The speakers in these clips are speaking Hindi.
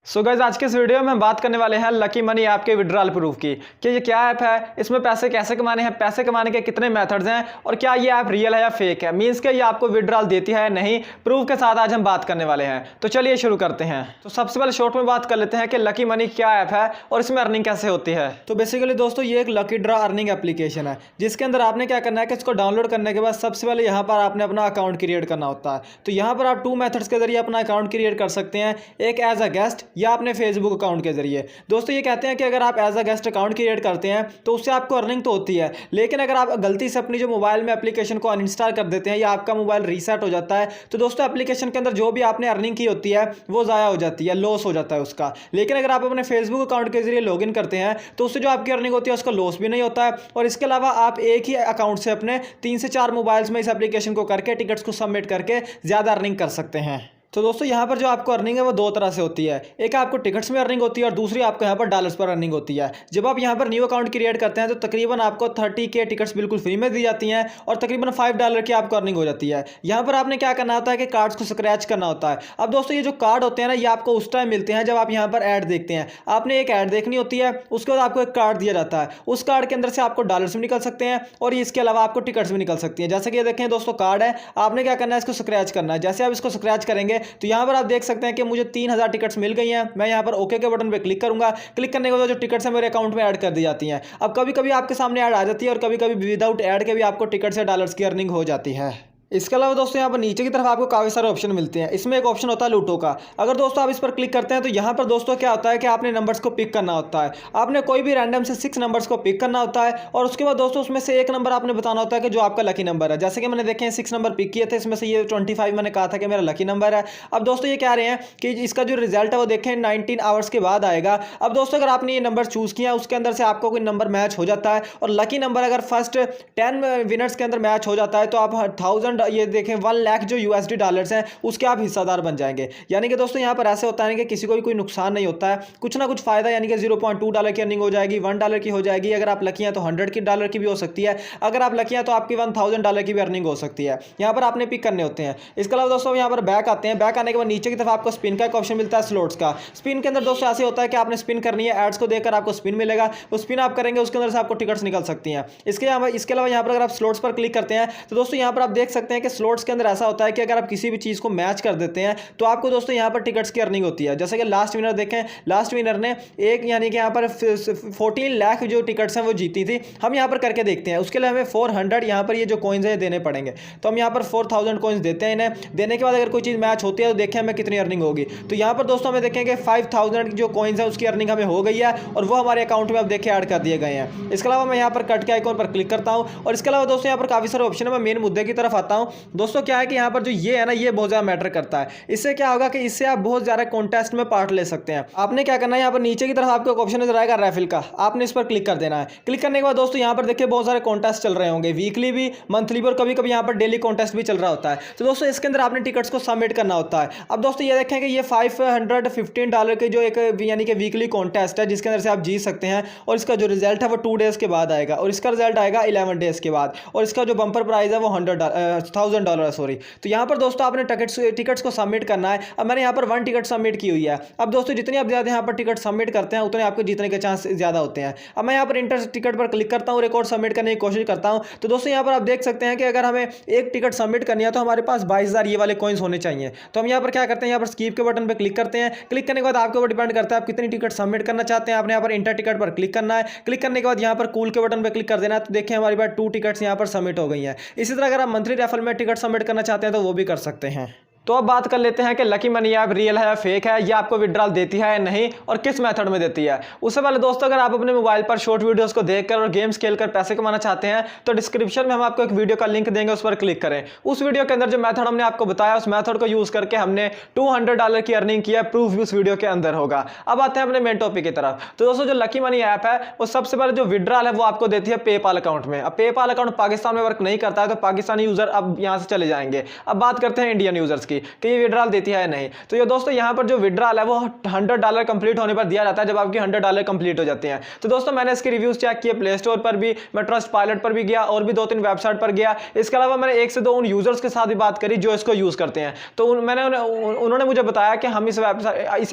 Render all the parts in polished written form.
सो गाइस आज के इस वीडियो में हम बात करने वाले हैं लकी मनी ऐप के विड्रॉल प्रूफ की कि ये क्या ऐप है, इसमें पैसे कैसे कमाने हैं, पैसे कमाने के कितने मेथड्स हैं और क्या ये ऐप रियल है या फेक है, मींस के ये आपको विड्रॉल देती है या नहीं, प्रूफ के साथ आज हम बात करने वाले हैं। तो चलिए शुरू करते हैं। तो सबसे पहले शॉर्ट में बात कर लेते हैं कि लकी मनी क्या ऐप है और इसमें अर्निंग कैसे होती है। तो बेसिकली दोस्तों ये एक लकी ड्रॉ अर्निंग एप्लीकेशन है जिसके अंदर आपने क्या करना है कि इसको डाउनलोड करने के बाद सबसे पहले यहाँ पर आपने अपना अकाउंट क्रिएट करना होता है। तो यहाँ पर आप 2 मेथड्स के जरिए अपना अकाउंट क्रिएट कर सकते हैं, एक एज अ गेस्ट या अपने फेसबुक अकाउंट के जरिए। दोस्तों ये कहते हैं कि अगर आप as a guest account create करते हैं तो उससे आपको अर्निंग तो होती है, लेकिन अगर आप गलती से अपनी जो मोबाइल में एप्लीकेशन को अनइंस्टॉल कर देते हैं या आपका मोबाइल रीसेट हो जाता है तो दोस्तों एप्लीकेशन के अंदर जो भी आपने अर्निंग की होती है वो ज़ाया हो जाती है, लॉस हो जाता है उसका। लेकिन अगर आप अपने फेसबुक अकाउंट के जरिए लॉगिन करते हैं तो उससे जो आपकी अर्निंग होती है उसका लॉस भी नहीं होता है, और इसके अलावा आप एक ही अकाउंट से अपने 3 से 4 मोबाइल्स में इस एप्लीकेशन को करके टिकट्स को सबमिट करके ज़्यादा अर्निंग कर सकते हैं। तो दोस्तों यहाँ पर जो आपको अर्निंग है वो 2 तरह से होती है, एक आपको टिकट्स में अर्निंग होती है और दूसरी आपको यहाँ पर डॉलर्स पर अर्निंग होती है। जब आप यहाँ पर न्यू अकाउंट क्रिएट करते हैं तो तकरीबन आपको 30K टिकट्स बिल्कुल फ्री में दी जाती हैं और तकरीबन $5 की आपको अर्निंग हो जाती है। यहाँ पर आपने क्या करना होता है कि कार्ड्स को स्क्रैच करना होता है। अब दोस्तों ये जो कार्ड होते हैं ना ये आपको उस टाइम मिलते हैं जब आप यहाँ पर ऐड देखते हैं। आपने एक ऐड देखनी होती है, उसके बाद आपको एक कार्ड दिया जाता है, उस कार्ड के अंदर से आपको डॉलर्स भी निकल सकते हैं और इसके अलावा आपको टिकट्स भी निकल सकती हैं। जैसे कि ये देखें दोस्तों कार्ड है, आपने क्या करना है इसको स्क्रैच करना है। जैसे आप इसको स्क्रैच करेंगे तो यहाँ पर आप देख सकते हैं कि मुझे 3000 टिकट्स मिल गई हैं। मैं यहां पर ओके के बटन पे क्लिक करूंगा, क्लिक करने के बाद जो टिकट्स हैं मेरे अकाउंट में ऐड कर दी जाती हैं। अब कभी कभी आपके सामने ऐड आ जाती है और कभी कभी विदाउट ऐड के भी आपको टिकट्स या डॉलर्स की अर्निंग हो जाती है। इसके अलावा दोस्तों यहाँ पर नीचे की तरफ आपको काफ़ी सारे ऑप्शन मिलते हैं। इसमें एक ऑप्शन होता है लूटो का। अगर दोस्तों आप इस पर क्लिक करते हैं तो यहाँ पर दोस्तों क्या होता है कि आपने नंबर्स को पिक करना होता है। आपने कोई भी रैंडम से 6 नंबर्स को पिक करना होता है और उसके बाद दोस्तों उसमें से एक नंबर आपने बताना होता है कि जो आपका लकी नंबर है। जैसे कि मैंने देखे 6 नंबर पिक किए थे, इसमें से ये 25 मैंने कहा था कि मेरा लकी नंबर है। अब दोस्तों ये कह रहे हैं कि इसका जो रिजल्ट है वो देखें 19 आवर्स के बाद आएगा। अब दोस्तों अगर आपने ये नंबर चूज़ किया उसके अंदर से आपको कोई नंबर मैच हो जाता है और लकी नंबर अगर फर्स्ट 10 विनर्स के अंदर मैच हो जाता है तो आप 1000 ये देखें 1 लाख जो USD डॉलर्स हैं उसके आप हिस्सादार बन जाएंगे। यानी कि दोस्तों यहाँ पर ऐसे होता है कि किसी को भी कोई नुकसान नहीं होता है, कुछ ना कुछ फायदा, यानी कि $0.2 की अर्निंग हो जाएगी, $1 की हो जाएगी। अगर आप लकी हैं तो $100 की भी हो सकती है, अगर आप लकी हैं तो आपकी $1000 की भी अर्निंग हो सकती है। यहाँ पर आपने पिक करने होते हैं। इसके अलावा दोस्तों यहाँ पर बैक आते हैं। बैक आने के बाद नीचे की तरफ आपको स्पिन का एक ऑप्शन मिलता है, स्लॉट्स का। स्पिन के अंदर दोस्तों ऐसे होता है कि आपने स्पिन करनी है, एड्स को देखकर आपको स्पिन मिलेगा, वो स्पिन आप करेंगे उसके अंदर से आपको टिकट्स निकल सकती हैं। इसके अलावा यहाँ पर अगर आप स्लॉट्स पर क्लिक करते हैं तो दोस्तों यहाँ पर आप देख सकते हैं कि स्लॉट्स के अंदर ऐसा होता है कि अगर आप किसी भी चीज़ को मैच कर देते हैं तो आपको दोस्तों यहाँ पर टिकट्स की अर्निंग होती है। जैसे कि लास्ट विनर देखें, लास्ट विनर ने एक यानी कि यहाँ पर 14 लाख जो टिकट्स हैं वो जीती थी। हम यहाँ पर करके देखते हैं, उसके लिए हमें 400 यहाँ पर ये जो कॉइन्स है देने पड़ेंगे। तो हम यहाँ पर 4000 कॉइन्स देते हैं इन्हें। देने के बाद अगर कोई चीज़ मैच होती है तो देखें हमें कितनी अर्निंग होगी। तो यहाँ पर दोस्तों हमें देखेंगे 5000 जो कॉइन्स है उसकी अर्निंग हमें हो गई है और वो हमारे अकाउंट में अब देखें ऐड कर दिए गए हैं। इसके अलावा मैं यहाँ पर कट के आइकॉन पर क्लिक करता हूँ और इसके अलावा दोस्तों यहाँ पर काफ़ी सारे ऑप्शन है। मैं मेन मुद्दे की तरफ आता हूँ। दोस्तों क्या है कि यहाँ पर जो ये है ना ये बहुत ज़्यादा मैटर करता है। इससे क्या होगा कि इससे आप बहुत ज़्यादा कॉन्टेस्ट में पार्ट ले सकते हैं। आपने क्या करना है, यहाँ पर नीचे की तरफ आपको एक ऑप्शन नजर आएगा रैफिल का, आपने इस पर क्लिक कर देना है। क्लिक करने के बाद दोस्तों यहाँ पर देखिए बहुत सारे कॉन्टेस्ट चल रहे होंगे, वीकली भी, मंथली भी और कभी कभी यहाँ पर डेली कॉन्टेस्ट भी चल रहा होता है। तो दोस्तों इसके अंदर आपने टिकट्स को सबमिट करना होता है। अब दोस्तों ये देखें कि ये $515 के जो एक यानी कि वीकली कॉन्टेस्ट है जिसके अंदर से आप जीत सकते हैं और इसका जो रिजल्ट है वो 2 डेज़ के बाद आएगा और इसका रिजल्ट आएगा 11 डेज़ के बाद और इसका जो बम्पर प्राइस है वो $1000 सॉरी। तो यहाँ पर दोस्तों आपने टिकट्स को सबमिट करना है। अब मैंने यहाँ पर 1 टिकट सबमिट की हुई है। अब दोस्तों जितनी आप ज़्यादा यहाँ पर टिकट सबमिट करते हैं उतने आपके जीतने के चांस ज़्यादा होते हैं। अब मैं यहाँ पर इंटर टिकट पर क्लिक करता हूँ, रिकॉर्ड सबमिट करने की कोशिश करता हूँ। तो दोस्तों यहाँ पर आप देख सकते हैं कि अगर हमें एक टिकट सबमिट करनी है तो हमारे पास 22000 ये वाले कॉइन्स होने चाहिए। तो हम यहाँ पर क्या करते हैं, यहाँ पर स्कीप के बटन पर क्लिक करते हैं। क्लिक करने के बाद आपके ऊपर डिपेंड करता है आप कितनी टिकट सबमिट करना चाहते हैं। आपने यहाँ पर इंटर टिकट पर क्लिक करना है। क्लिक करने के बाद यहाँ पर कूल के बटन पर क्लिक कर देना है। तो देखिए हमारी बात 2 टिकट्स यहाँ पर सबमिट हो गई हैं। इसी तरह अगर आप मंथली रेफर में टिकट सबमिट करना चाहते हैं तो वो भी कर सकते हैं। तो अब बात कर लेते हैं कि लकी मनी ऐप रियल है या फेक है, या आपको विड्रॉल देती है या नहीं और किस मेथड में देती है। उससे पहले दोस्तों अगर आप अपने मोबाइल पर शॉर्ट वीडियोस को देखकर और गेम्स खेलकर पैसे कमाना चाहते हैं तो डिस्क्रिप्शन में हम आपको एक वीडियो का लिंक देंगे, उस पर क्लिक करें। उस वीडियो के अंदर जो मेथड हमने आपको बताया उस मेथड को यूज करके हमने $200 की अर्निंग की है, प्रूफ भी उस वीडियो के अंदर होगा। अब आते हैं अपने मेन टॉपिक की तरफ। तो दोस्तों जो लकी मनी ऐप है वो सबसे पहले जो विड्रॉल है वो आपको देती है पेपाल अकाउंट में। अब पेपाल अकाउंट पाकिस्तान में वर्क नहीं करता है तो पाकिस्तानी यूजर अब यहाँ से चले जाएंगे। अब बात करते हैं इंडियन यूजर्स की। की कि ये विड्रॉल देती है या नहीं। तो ये दोस्तों यहाँ पर जो विड्रॉल है वो $100 कंप्लीट होने पर दिया जाता है, जब आपकी $100 कंप्लीट हो जाते हैं। तो दोस्तों मैंने इसके रिव्यूज चेक किए, प्ले स्टोर पर भी, मैं ट्रस्ट पायलट पर भी गया और भी 2-3 वेबसाइट पर गया। इसके अलावा मैंने 1 से 2 उन यूजर्स के साथ भी बात करी जो इसको यूज करते हैं। तो उन्होंने मुझे बताया कि हम इस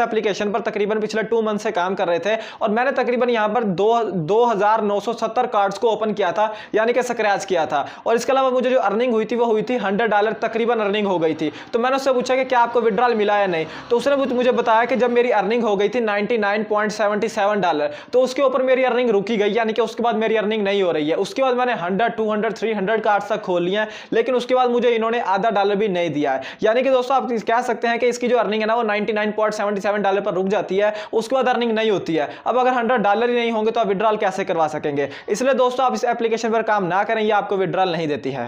एप्लीकेशन पर तकरीबन पिछले 2 मंथ से काम कर रहे थे और मैंने तकरीबन यहाँ पर 2970 कार्ड्स को ओपन किया था, यानी कि स्क्रैच किया था। और इसके अलावा मुझे जो अर्निंग हुई थी वो हुई थी $100 तकरीबन अर्निंग हो गई थी। तो मैंने उससे पूछा कि क्या आपको विड्रॉल मिला या नहीं, तो उसने मुझे बताया कि जब मेरी अर्निंग हो गई थी $99.77, तो उसके ऊपर मेरी अर्निंग रुकी गई, यानी कि उसके बाद मेरी अर्निंग नहीं हो रही है। उसके बाद मैंने 100, 200, 300 कार्ड्स तक खोल लिए हैं, लेकिन उसके बाद मुझे इन्होंने आधा डॉलर भी नहीं दिया है। यानी कि दोस्तों आप कह सकते हैं कि इसकी जो अर्निंग है ना वो $99.77 पर रुक जाती है, उसके बाद अर्निंग नहीं होती है। अब अगर $100 ही नहीं होंगे तो आप विड्रॉल कैसे करवा सकेंगे। इसलिए दोस्तों आप इस एप्लीकेशन पर काम ना करें, ये आपको विड्रॉल नहीं देती है।